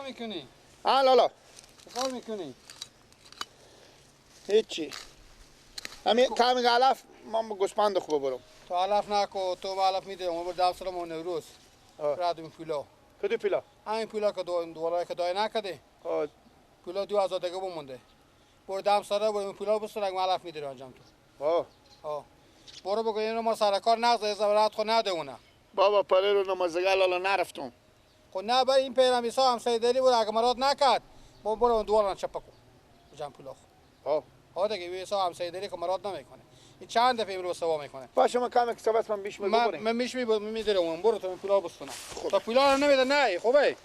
میکنی؟ لالا چیکار میکنی؟ هیچی همین کمی علف ما گوسپند خوب برم تو علف نکو تو به علف میده ما بر دفتر ما نوروز رادم پیلا کدو پیلا همین پیلا که دوباره که دای نکده پیلا 2000 دیگه بمونده برو دم سره برو پیلا بسرگ علف میده انجام تو برو بگو اینو ما سر کار نغزه زبرات خو نده اونه بابا پره رو نمازگاه لالا نرفتم خو نه برای این پیرمیسا هم سیدلی بود اگه مراد نکرد ما برو دوباره چپکو جام پیلا دیگه ویسا هم سیدلی که مراد نمیکنه این چند دفعه امروز سوا میکنه باشه من کمی کسبت من بیش میگم من میش میدارم برو تو پیلا بستونم تا پیلا رو نمیده نه خوبه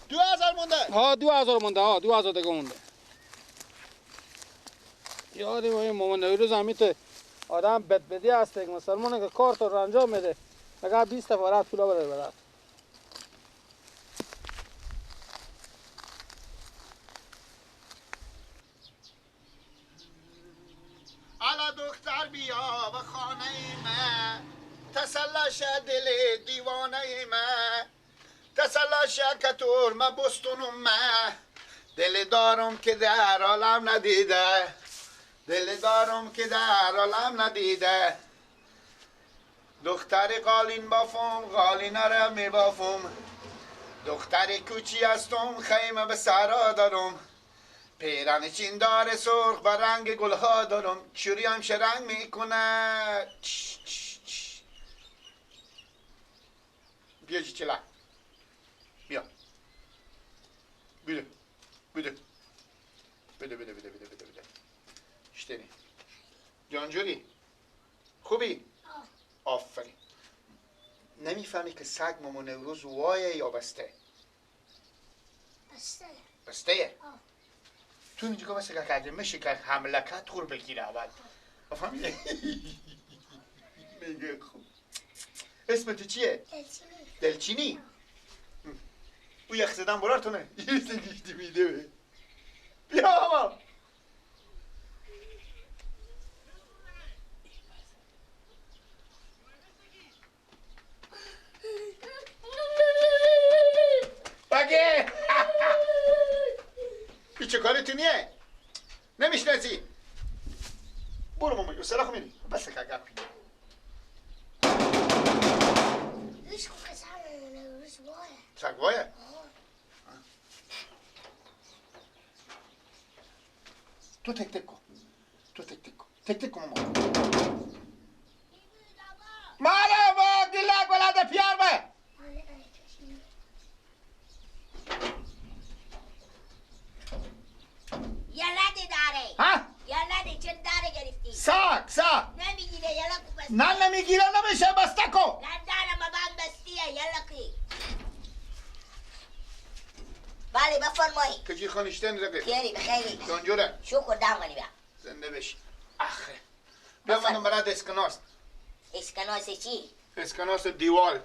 2000 مونده 2000 مونده 2000 دیگه مونده یادی ما این مامان نوروز همیت آدم بدبدی هست که مسلمانه که کار تو رو انجام میده اگه 20 دفعه رات پولا بده برات الا دختر بیا به خانه من تسلاش دل دیوانه من تسلاش کتور ما بستونم من دل دارم که در عالم ندیده دل دارم که در عالم ندیده دختر قالین بافم قالینه را می بافم دختر کوچی هستم خیمه به سرا دارم پیرن چیندار سرخ با رنگ گلها دارم چوری هم شرنگ میکنه بیا جی چلا بیا بده بده بده بده بده بده بده بده اشتری جانجوری خوبی؟ آفرین نمیفهمی که سگ ماما نوروز وایه یا بسته؟ بسته بسته؟ تو اینجا که مثل که میشه که حملکت خور بگیره اول فهمیدی؟ میگه خوب اسمت چیه؟ دلچینی او یک زدن برارتونه یه سگیشتی میده بیا آقا بگه این چه کارتونیه؟ نمیشنسی؟ برو ماما یو سراخ میری بس که گپی ریش خوب که سرمونه ریش وایه سگ وایه؟ تو تک تک کن تو تک تک کن تک تک کن ماما مالا با دلک ولد پیار به یه لده داره ها؟ یه لده چون داره گرفتی ساک نمیگیره یلا کو بسته نه نمیگیره نمیشه بسته کن نه داره ما بند بستیه یلا کی بله بفرمایی کجی خانشتن رقی خیری بخیری جانجوره شکر دامنی بیا زنده بشی آخه بیا من مراد اسکناس اسکناس چی؟ اسکناس دیوال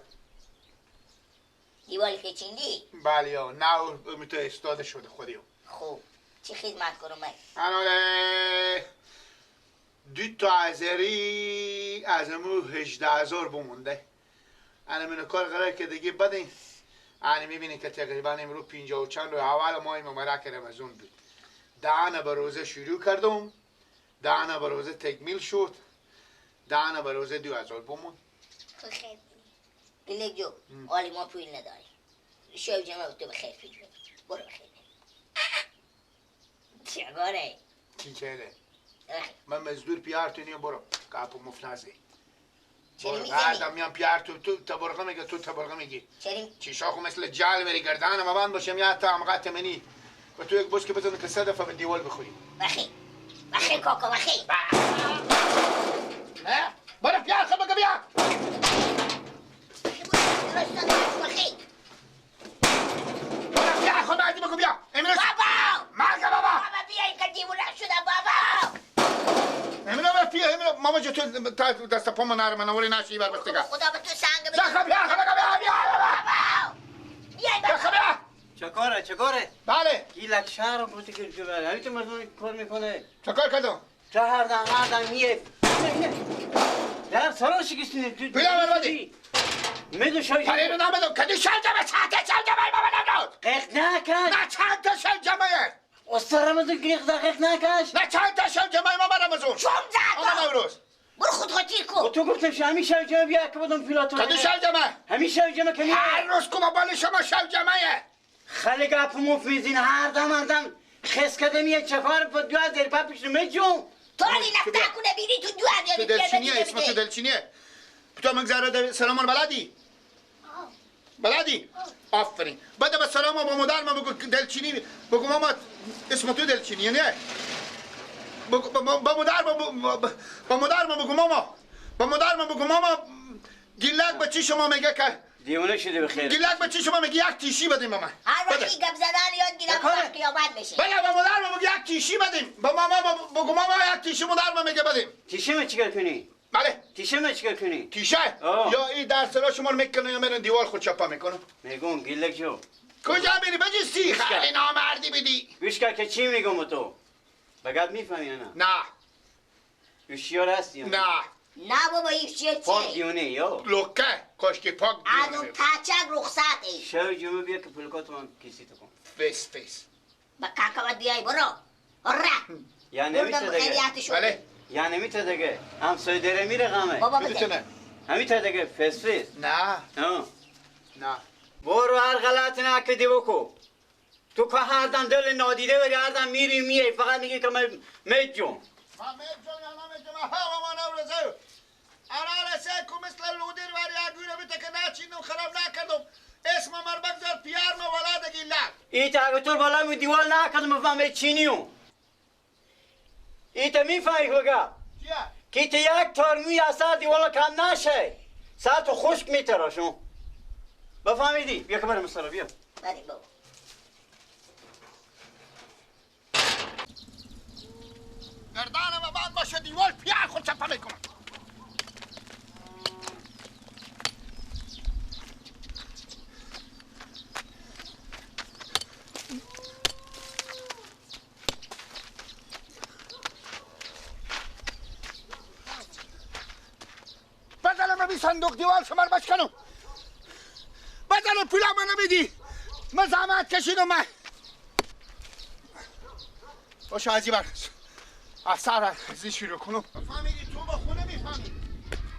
دیوال که چیندی؟ بله یا نه میتو استاده شده خودیو خوب چی خدمت کنم من؟ اناله 2 تا ازری از امرو 18,000 بمونده انا من کار قرار که دیگه بدین انا میبینی که تقریبا امرو 50 و چند رو اول ماه مبارک رمضان بود 10 به روزه شروع کردم 10 به روزه تکمیل شد 10 به روزه 2,000 بمون خیلی بلیک جو حالی ما پول نداری شو جمعه تو بخیر پیش برو بخیر چگاره؟ چی چهره؟ من مزدور پیارتونیم برو کپو مفلازی برو بعدم میام پیار تو تبرقه میگه تو تبرقه میگی چی شاخو مثل جال بری گردانم بند باشم یا تا امقات منی و تو یک بوش که بزنه که 3 دفعه به دیوال بخوری بخیر کاکا بخیر برو پیار خب بگه بیا بخیر برو پیار خب بگه بگه بیا امروز بابا مرگه بابا بابا بیا این که دیوونه شده بابا امروز برو پیار ماما جو تو دست پا من نرمه نوری نشی بر بستگه خدا به تو سنگ بگه خب بیا خب بگه بیا بابا بیا خب بیا چکاره؟ بله گیلک شهر بودی که جبره همی تو مردم کار میکنه چه کار کردم؟ چه هر دن میه در سرا شکستینه بیا بردی میدو شایی پره رو نمیدم کدی شل جمعه ساعته شل جمعه بابا نمیدم داد نکش نه چند تا شمجمه استرامزون قیق نکش نه چند تا شمجمه ما رمزون شم زد آقا نوروز برو خود تیر کن تو گفتم همین شوجمه بیا که بدم پیلاتون کدو شمجمه همین شوجمه که هر روز که بال شما شمجمه خالی گپ مفیزین هر دم خس کده میه چکار پد دو زیر پا پیش میجون تو علی نفته کنه بیری تو دو تو دلچینیه اسم تو دلچینیه تو مگذاره سلامان بلدی آفرین بعد به سلام با مادر ما بگو دلچینی بگو ماما اسم تو دلچینیه نه با مادر ما بگو ماما گیلک به چی شما میگه که دیونه شده بخیر گیلک به چی شما میگه یک تیشی بدیم ماما هر وقتی گپ زدن یاد گیرم وقت قیامت بشه بله با مادر ما بگو یک تیشی بدیم با ماما بگو ماما یک تیشی مادر ما میگه بدیم تیشه ما چیکار کنی؟ بله تیشه ما چیکار کنی؟ تیشه یا این درس را شما رو میکنه یا میرن دیوار خود چپا میکنه میگم گیلک جو کجا میری بجستی خیلی نامردی بدی گوش که چی میگم تو بگد میفهمی نه نه هوشیار هستی نه نه بابا این چیه پاک چه دیونه یا لکه کاشکی پاک از اون تچک رخصت ای شو جمعه بیا که پلکاتو من کسی تو کن فیس با کاکا بیای برو آره یا نمیته بردم دیگه خیلیت شد بله یا نمیته دیگه هم سویدره میره غمه بابا بده میتونه همیته دیگه فیس نه نه برو هر غلط نکدی بکو تو که هر دم دل نادیده بری هر دم میری میای فقط میگی که میجون من میجون یا نمیجون ها ما نورزه انا رسه که مثل لودیر وری اگویره بیته که نچینم خراب نکردم اسم مر بگذار پیار ما ولادگی لک ایتا اگه تو بالا می دیوال نکردم بفهمه چینیو ایتا میفهمی بگم چیه؟ که ایتا یک تارمی از سر دیوالا کم نشه سر تو خشک میتراشون بفهمیدی؟ بیا که برم سر بیا بریم بابا گردانم بعد باشه دیوال پیار خود چپا میکنم بدلم بی صندوق دیوال شمار بشکنم بدلم پولا من نمیدی من زحمت کشیدم من باشه ازی برس از سر ازی شروع کنم فهمیدی تو با خونه میفهمی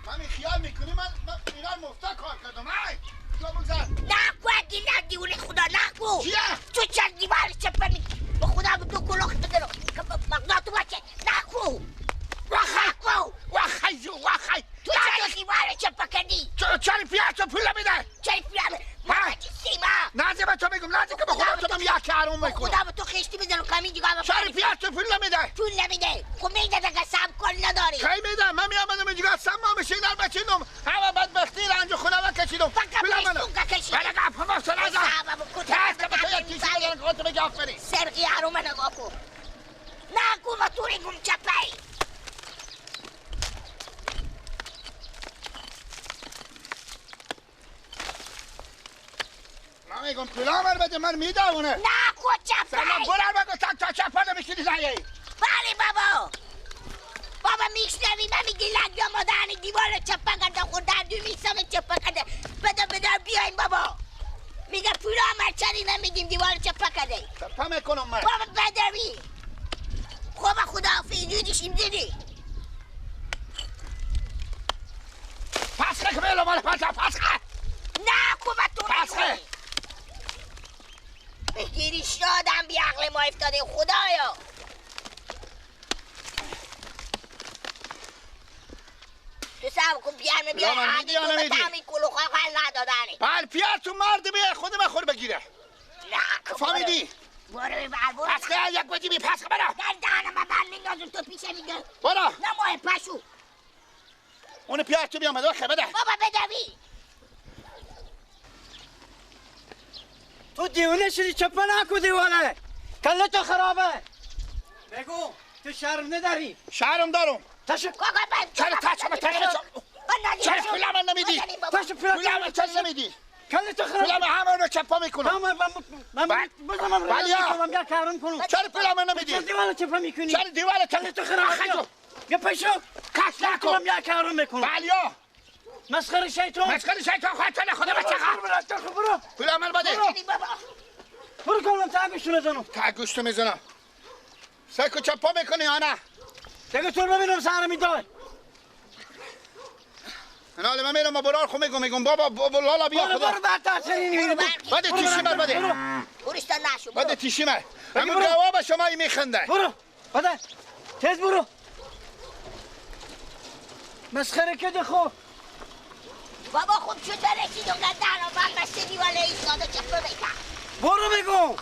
همین خیال میکنی من ایران مفتا کار کردم ای تو بگذار نکو اگه نه دیونه خدا نکو چیه؟ تو چرا دیوار چپه میکنی به خدا به تو کلوخ بده رو که مقدار تو بچه نکو وخی تو چرا دیوار چپه کردی چرا پیار تو پول نمیده چرا پیرامه ما چی سیما نازی به تو میگم نازی که به خدا تو من یک کارم میکنم خدا به تو خشتی بزنم کمی دیگه هم چرا پیار تو پول نمیده پول نمیده خب میده دیگه سب کن نداری کی میدم من میامدم اینجا سما بشینم بچینم همه بدبختی رنج خونه و کشیدم فقط پیستون که کشیدی بله گپ همه سر ازم سبب که به تو یک تیشی بگیرن که خودتو بگی آفرین سرقی حروم نگاه کن نکو و توری گم چپه من میگم پولا من بده من میدونه نکو چپه سلام برم بگو تک تا چپا نمیشیدی زنگی بله بابا میشنوی من میگی لگیا مادرنی دیوار چپه کرده خود در دو میسام چپه کرده بده بیاین بابا میگه پولا مرچنی نمیدیم دیوار چپه کرده چپا میکنم من بابا بدوی خوب خدا فیزودیشیم دیدی پس که بیلو مال پس که نه کوبه تو پس که بگیری شادم بی عقل ما افتاده خدایا تو سب کن پیار نبیار عادی تو به تامی کلو خواهل ندادنه بل پیار تو مرد بیه خود من خود بگیره نه فهمیدی؟ برو پس که یک بجی بی پس که برو در دهنم من میندازم تو پیشه میگه برو نه ماه پشو اون پیار تو بیامد بخه بده بابا بدوی تو دیونه شدی چپا نکو دیوانه کله تو خرابه بگو تو شرم نداری شهرم دارم تشو چرا چرا پولا من نمیدی تشو پولا من چرا نمیدی کله تو پولا خرابه من همه رو چپا میکنم من بزنم بله بیا کارم کنم چرا پولا من نمیدی چرا دیوانه چپا میکنی چرا دیوار کله تو خرابه بیا پشو کش نکن بیا کارم میکنم بله مسخره شیطان مسخره شیطان خواهد کنه خدا بچه برو پولا من بده برو کلم تا گوشت میزنم. تا گوشت میزنم. سایکو چپا میکنی یا نه؟ دیگه تو ببینم سر میدای. حالا من میرم برار خو میگم بابا لالا بیا خدا. برو بعد تاثیری میبینی. بده تیشی بر بده. برشتن نشو. بده تیشی من. همون جواب شما میخنده. برو. بده. تیز برو. مسخره کده خو. بابا خوب شد برسید اونقدر درآمد بسته دیواله ایستاده چپه بکن. برو بگو.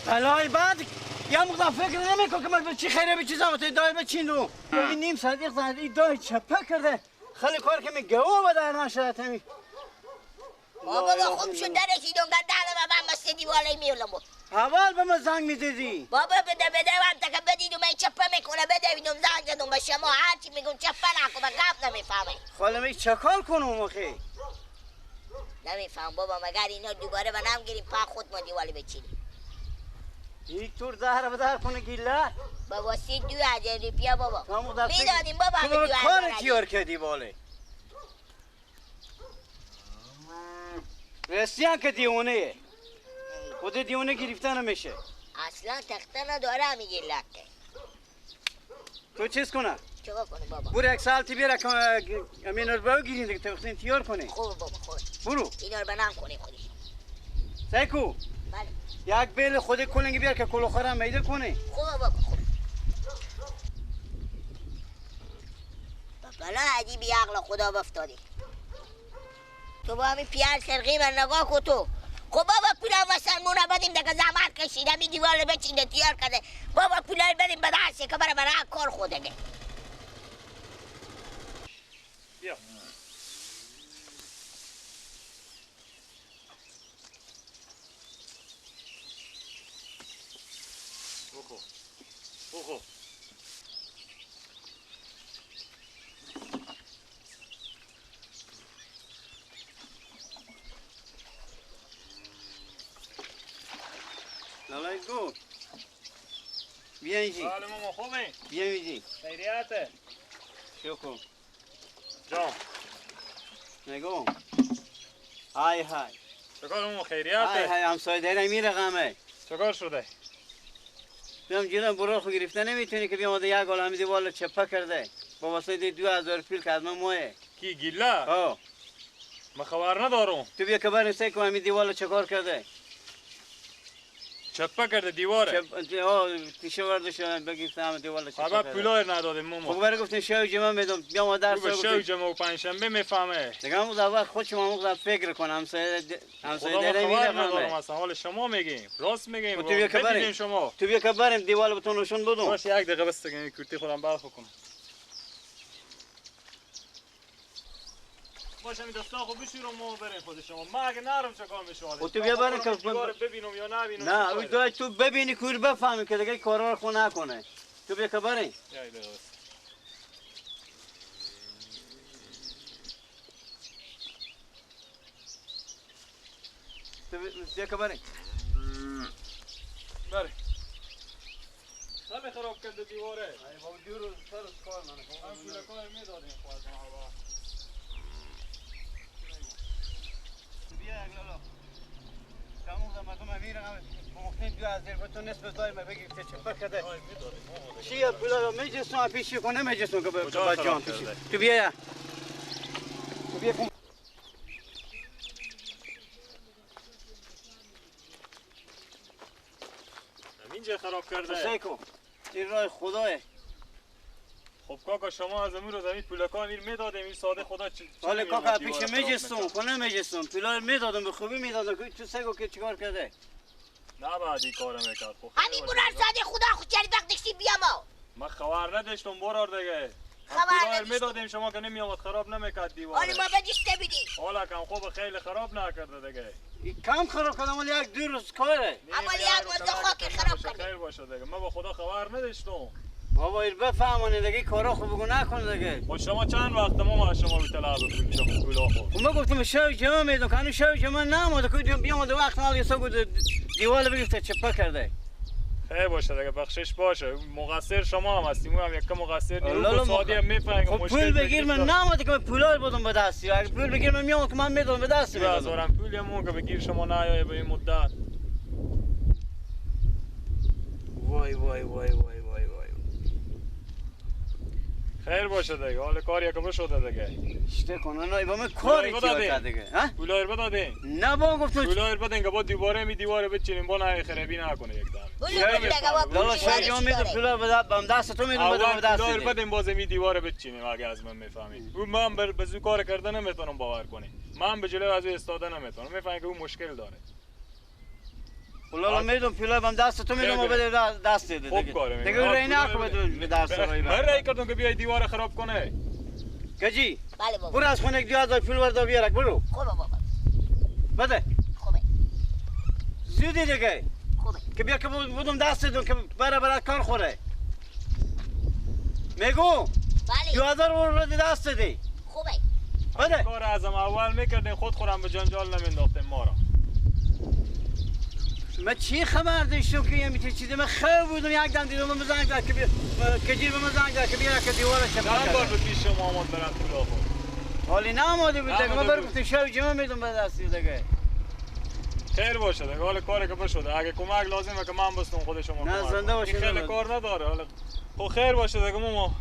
بلای بعد یا مقدار فکر نمیکن که من به چی خیره به چیزا تو دای به چینو. این نیم ساعت یک ساعت این دای چپه کرده. خیلی کار که میگه او بدر نشد همین. بابا خوب شد رسید اونقدر درآمد بسته دیواله میولم. اول به من زنگ میزدی. بابا بده وقتا که بدید و من چپه میکنه بده بینم زنگ زدم به شما هرچی میگم چپه نکن و گپ نمیفهمه. خاله می چکار کنم آخه؟ نمیفهم بابا مگر اینا دوباره و نمیگیریم پا خود ما دیواله بچینیم. یک طور زهر بدر کنه گیله. بابا 32,000 روپیه بابا. میدادیم بابا همه 2,000 کار کیار کردی باله؟ رسیان که دیونه خود دیونه گرفته نمیشه. اصلا تخته نداره همین گیلکه. تو چیز کنه؟ چیکار کنه بابا؟ برو یک سالتی بیاره که امین رو باو گیرین دیگه تخته تیار کنه. خوب بابا خوب. برو. اینا رو بنام کنه خودش. سایکو. بله. یک بیل خود کلنگی بیار که کلو خورم میده کنه. خوب بابا خوب. بابا عجیبی عقل خدا بافتادی. تو با همین پیار سرقی من نگاه کن تو. خب بابا پولار واسه مونه بدیم دیگه زحمت کشیده می دیوار بچینه تیار کرده. بابا پولار بدیم به دسته که برای کار خودگه. بیا. بخور. لالای گو. بیا اینجی. حال ماما خوبه؟ بیا اینجی. خیریته؟ شکر. جان. نگو. های. چکار ماما خیریته؟ های همسایه دیره میره غمه. چکار شده؟ بیام جیرم برار خو گرفته نمیتونی که بیام آده یک عالمی دیوالا چپه کرده. با واسه 2,000 پیل که از من موه. کی گیلا؟ آه. من خبر ندارم. تو بیا که بریم سه که همین دیوالا چکار کرده. چپه کرده دیواره. تیشه وردش بگیفته همه دیوالا چپه خبر کرده. پولای ندادیم ماما. خب برای گفتن شو جمعه میدم بیام ما درس تو به شو جمعه و پنجشنبه میفهمه. دیگه هم اول خود شما مقدار فکر کنم همسایه دیره میره ندارم اصلا حال شما میگیم راست میگیم. تو بیا که بریم شما. تو بیا که بریم دیوال بتون نشون بدم. باش یک دقیقه بس دیگه کورتی خودم برخ کنم. باشه می دستا خو بشورم ما بریم خود شما. ما اگه نرم چکار میشه؟ تو بیا بریم که ببینم یا نبینم. نه او دای تو ببینی کور بفهمی که دیگه کارا رو خو نکنه. تو بیا که بریم. یک دقیقه بیا که بریم. بریم. خیلی خراب کرده دیواره. ای بابا دو روز سر کار من. هم پول کار میدادیم خواهد ما. بیا اگلالا. تمام مردم میرن ممکن 2,000 بتون نصف دایم بگی که چه کرده. چیه پولا میجسون پیشی کنه میجسون که به جان پیشی. تو بیا. تو بیا. اینجا خراب کرده. سیکو. این راه خداه. خب کاکا شما از امروز زمین پولکا میر میدادیم این ساده خدا حالا کاکا پیش میجستم کنه میجستم پولا میدادم به خوبی میدادم که تو سگو که چیکار کرده نه بعد این کارو میکرد خب همین برار ساده خدا خود چری وقت داشتی بیا ما خبر نداشتم برار دیگه خبر نداشتم میدادیم شما که نمیامد خراب نمیکرد دیوار حالا ما بجسته بیدی حالا کم خوب خیلی خراب نکرده دیگه کم خراب کردم ولی یک دو روز کاره اما یک روز خاک خراب کرده خیر باشه دیگه ما با خدا خبر نداشتم بابا این بفهمونه دیگه کارا خوب بگو نکن دیگه خب شما چند وقت ما شما رو طلب بکنیم شما پولا خود ما گفتم شو جمع میدم که شو جمع نموده که بیام وقت مال یسا گفت دیوال بگفته چپا کرده خیر باشه دیگه بخشش باشه مقصر شما هم هستیم هم یک مقصر لالا، نیست سعادی هم میفهمه خب پول بگیر من نامده که من پولا رو بدم به دستی اگه پول بگیر من میام که من میدم به دستی 2000 هم پول همون که بگیر شما نیایه به این مدت وای وای وای وای وای وای خیر باشه دیگه حال کاری که بشده دیگه اشته کنه نه با من کاری کرد دیگه ها پولا رو بدادین نه با گفتم پولا رو بدین که با دوباره می دیواره بچینیم با نه خرابی نکنه یک دم لالا شیجان میده پولا بدم دست تو میدم بدم دست پولا رو بدین باز می دیواره بچینیم اگه از من میفهمید او من به زو کار کردن نمیتونم باور کنی من به جلو از او استاده نمیتونم میفهمم که او مشکل داره لالا میدم پولا بدم دست تو میدم بده دست دیگه خوب کاره دیگه رای نکن به دست رای من رای کردم که بیای دیواره خراب کنه گجی بله بابا برو از خونه یک 2000 پول وردا بیار برو خوبه بابا بده خوبه زودی دیگه خوبه که بیا که بودم دست دون که برای کار خوره میگو بله 2000 وردا دست دی خوبه بده کار ازم اول میکردین خود خورم به جنجال نمینداختین ما را من چی خبر داشتم که یه میتی چیزی من خوب بودم یک دم دیدم من زنگ زد که بیا کجیر به من زنگ زد که بیا که دیوارش چند بار به پیش شما آمد برن پولا خود حالی ناماده بود دیگه من برگفتم شب جمعه میدم به دستی دیگه خیر باشه دیگه حالا کاری که بشده اگه کمک لازمه که من بستم خود شما نه، کمک زنده کنم. باشه، این خیلی نه. کار نداره حالا خب خیر باشه دیگه ماما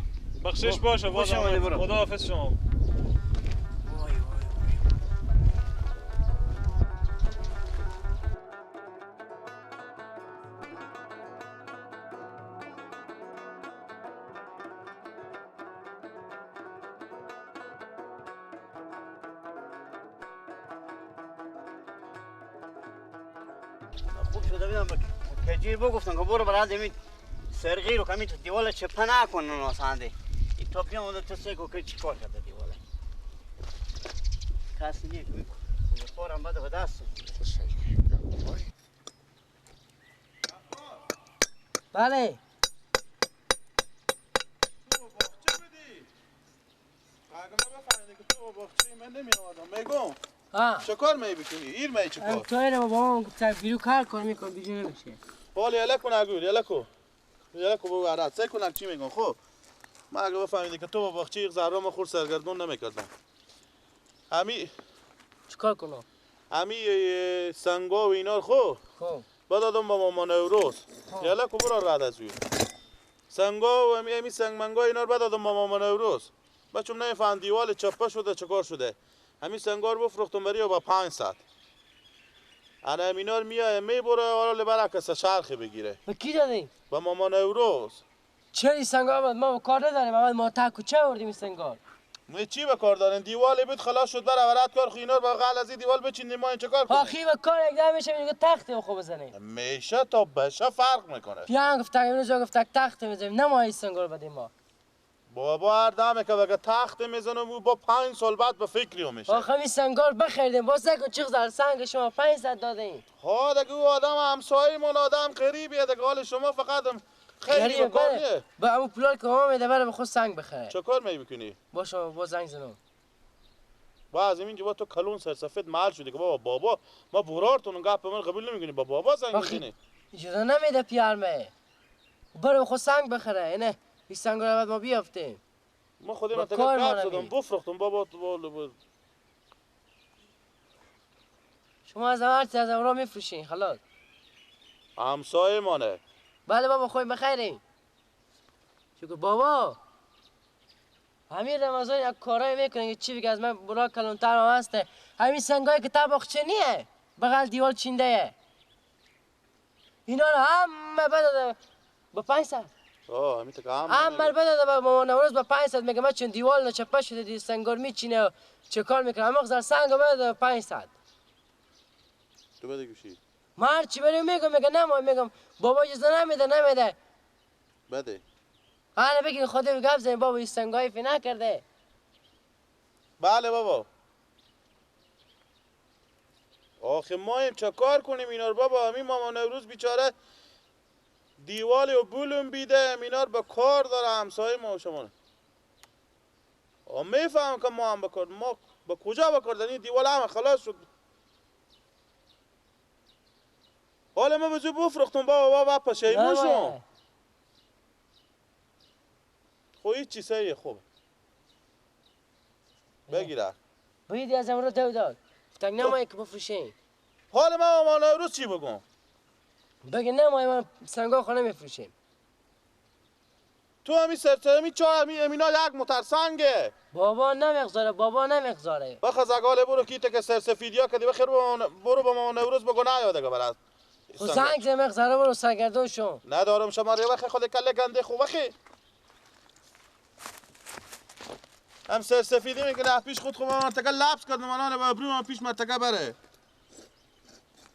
بخشش باشه خوش آمدی، برو. خدا حافظ شما خوب شده بیدم کجیر بگفتن که برو برای زمین سرغی رو کمی تو دیواله چپه نکنن آسانده این توپی هم تو سیکو که چی کار کرده دیواله کسی نیه که خورم بده به دست بله میگم ها چه کار می بکنی؟ ایر می چه کار؟ تو اینو بابا گفتم بیرو کار کن میکن بیجا نمیشه حالا یلکو نگو یلکو بگو عرد سه کنک چی میگن خب ما اگه بفهمیدی که تو با باغچه یک ذره ما خور سرگردون نمیکردم چیکار کنم همی سنگا و اینا خب خب بدادم با مامان اوروز یلکو برو رد از وی سنگا و همی سنگ منگا اینا رو بدادم با مامان اوروز بچم نمیفهم دیوال چپه شده چکار شده همی سنگار بفروختم بری با 500 انا اینا رو میای میبره حالا برعکس شرخی بگیره به کی دادی؟ با مامان اوروز چه این سنگار بود ما کار نداریم اول ما تک و چه آوردیم این سنگار می چی به کار دارن دیوال بود خلاص شد برابرت کار خو اینا رو با غلظی دیوال بچینیم ما این چه کار کنیم آخی به کار یک دم میشه میگه تخت خوب بزنیم میشه تا بشه فرق میکنه پیان گفت اینو جا گفت تخت میزنیم نه ما این سنگار بدیم ما بابا هر دمه که بگه تخت میزنم و با 5 سال بعد به فکری میشه آخه این سنگار بخریدیم واسه که چقدر سنگ شما 500 دادیم ها دیگه او آدم همسایه من آدم قریبیه دیگه حال شما فقط خیلی به کار نیه با همون پولار که ما میده برای خود سنگ بخره چه کار میکنی باشه با زنگ زنم با از این با تو کلون سرسفید محل شدی که بابا ما برارتون گپ من قبول نمیکنی با بابا زنگ میزنی اجازه نمیده پیارمه برای خود سنگ بخره اینه این سنگ رو بعد ما بیافتیم ما خودم با تا کار گپ ما زدم نمی. بفروختم بابا شما از هر چیز از اون میفروشین خلاص همسایه مانه بله بابا خوی بخیریم شکر بابا همین رمضان یک کارایی میکنه که چی بگه از من برا کلانتر هم هسته همین سنگای که تباخچه نیه بغل دیوال چینده اینا رو همه بداده با 500 همین که همه بداده با مامان نوروز با 500 میگه من چون دیوال نچپه شده دی سنگار میچینه و چه کار میکنه همه غزر سنگ بداده با 500 تو بده گوشی من هرچی بریم میگم نه میگم بابا اجازه نمیده بده حالا بگین خودم گپ زنیم بابا این سنگای فی نکرده بله بابا آخه ما هم چه کار کنیم اینا رو بابا همین مامان نوروز بیچاره دیوالی و بولم بیده اینا رو به کار داره همسایه ما و شما میفهم که ما هم بکار ما به کجا بکار داریم دیوال همه خلاص شد حالا ما بجو بفرختم بابا پشیمونشون خو هیچ چیزایی خوبه بگیره باید از امروز داد تک نمایی که بفروشیم حالا ما امان نوروز چی بگم بگه نمایی من سنگا خونه میفروشیم تو همی سرچه چا همی امینا یک موتر سنگه بابا نمیگذاره بخواز اگاله برو کیته که سرسفیدیا کدی بخیر برو با ما نوروز بگو نیاده که برات خو سنگ زمغزاره برو سرگردون شون ندارم شما ریوه خی خود کله گنده خوبه خی هم سرسفیدی میگه نه پیش خود خوبه منطقه لبس کردم الان با ابرو پیش منطقه بره